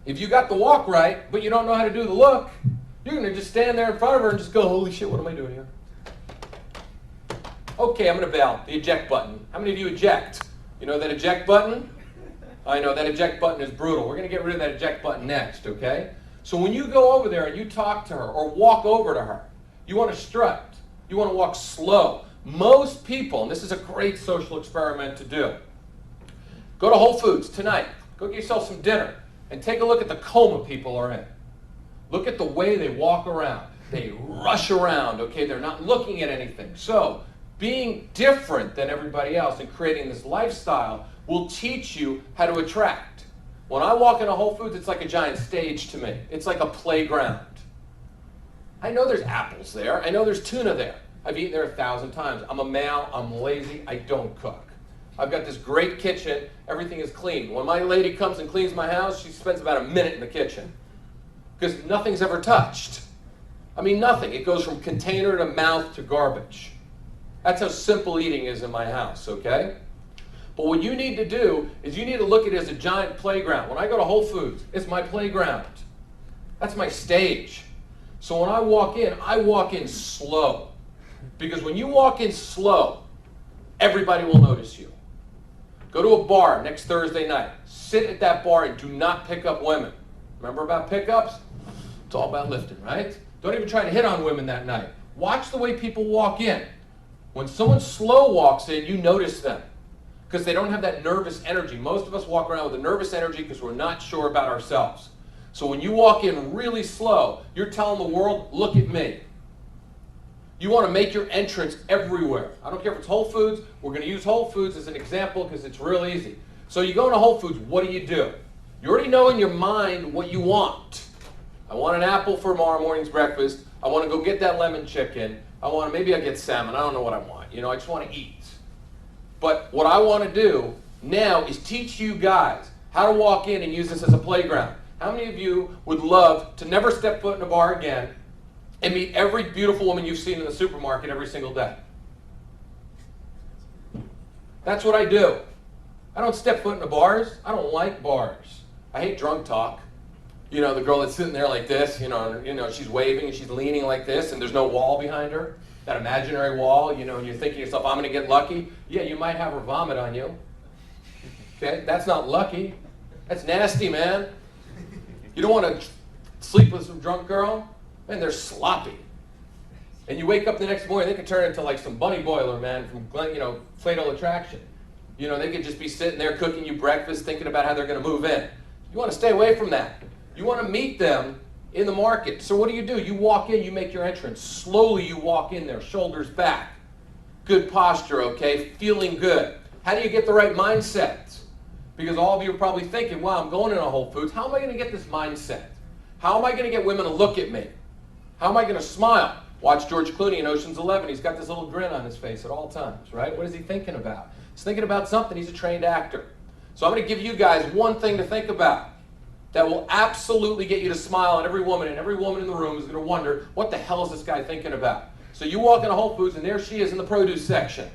If you got the walk right, but you don't know how to do the look, you're going to just stand there in front of her and just go, holy shit, what am I doing here? Okay, I'm going to bail. The eject button. How many of you eject? You know that eject button? I know, that eject button is brutal. We're going to get rid of that eject button next, okay? So when you go over there and you talk to her or walk over to her, you want to strut. You want to walk slow. Most people, and this is a great social experiment to do, go to Whole Foods tonight. Go get yourself some dinner and take a look at the coma people are in. Look at the way they walk around. They rush around, okay? They're not looking at anything. So being different than everybody else and creating this lifestyle will teach you how to attract. When I walk into Whole Foods, it's like a giant stage to me. It's like a playground. I know there's apples there. I know there's tuna there. I've eaten there 1,000 times. I'm a male. I'm lazy. I don't cook. I've got this great kitchen. Everything is clean. When my lady comes and cleans my house, she spends about a minute in the kitchen because nothing's ever touched. I mean, nothing. It goes from container to mouth to garbage. That's how simple eating is in my house, okay? But what you need to do is you need to look at it as a giant playground. When I go to Whole Foods, it's my playground. That's my stage. So when I walk in slow. Because when you walk in slow, everybody will notice you. Go to a bar next Thursday night. Sit at that bar and do not pick up women. Remember about pickups? It's all about lifting, right? Don't even try to hit on women that night. Watch the way people walk in. When someone slow walks in, you notice them because they don't have that nervous energy. Most of us walk around with a nervous energy because we're not sure about ourselves. So when you walk in really slow, you're telling the world, look at me. You want to make your entrance everywhere. I don't care if it's Whole Foods. We're going to use Whole Foods as an example because it's real easy. So you go into Whole Foods, what do? You already know in your mind what you want. I want an apple for tomorrow morning's breakfast. I want to go get that lemon chicken. Maybe I get salmon. I don't know what I want. I just want to eat. But what I want to do now is teach you guys how to walk in and use this as a playground. How many of you would love to never step foot in a bar again and meet every beautiful woman you've seen in the supermarket every single day? That's what I do. I don't step foot in the bars. I don't like bars. I hate drunk talk. The girl that's sitting there like this, she's waving and she's leaning like this and there's no wall behind her, that imaginary wall, and you're thinking to yourself, I'm going to get lucky. Yeah, you might have her vomit on you. Okay, that's not lucky. That's nasty, man. You don't want to sleep with some drunk girl? Man, they're sloppy. And you wake up the next morning, they could turn into like some bunny boiler, man, from, Fatal Attraction. They could just be sitting there cooking you breakfast, thinking about how they're going to move in. You want to stay away from that. You want to meet them in the market. So what do? You walk in, you make your entrance. Slowly you walk in there, shoulders back. Good posture, okay? Feeling good. How do you get the right mindset? Because all of you are probably thinking, wow, I'm going into Whole Foods. How am I going to get this mindset? How am I going to get women to look at me? How am I going to smile? Watch George Clooney in Ocean's 11. He's got this little grin on his face at all times, right? What is he thinking about? He's thinking about something. He's a trained actor. So I'm going to give you guys one thing to think about that will absolutely get you to smile, and every woman in the room is going to wonder, what the hell is this guy thinking about? So you walk into Whole Foods, and there she is in the produce section.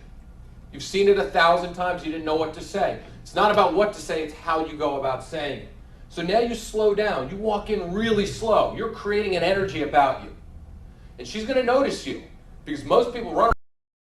You've seen it 1,000 times. You didn't know what to say. It's not about what to say. It's how you go about saying it. So now you slow down. You walk in really slow. You're creating an energy about you. And she's going to notice you because most people run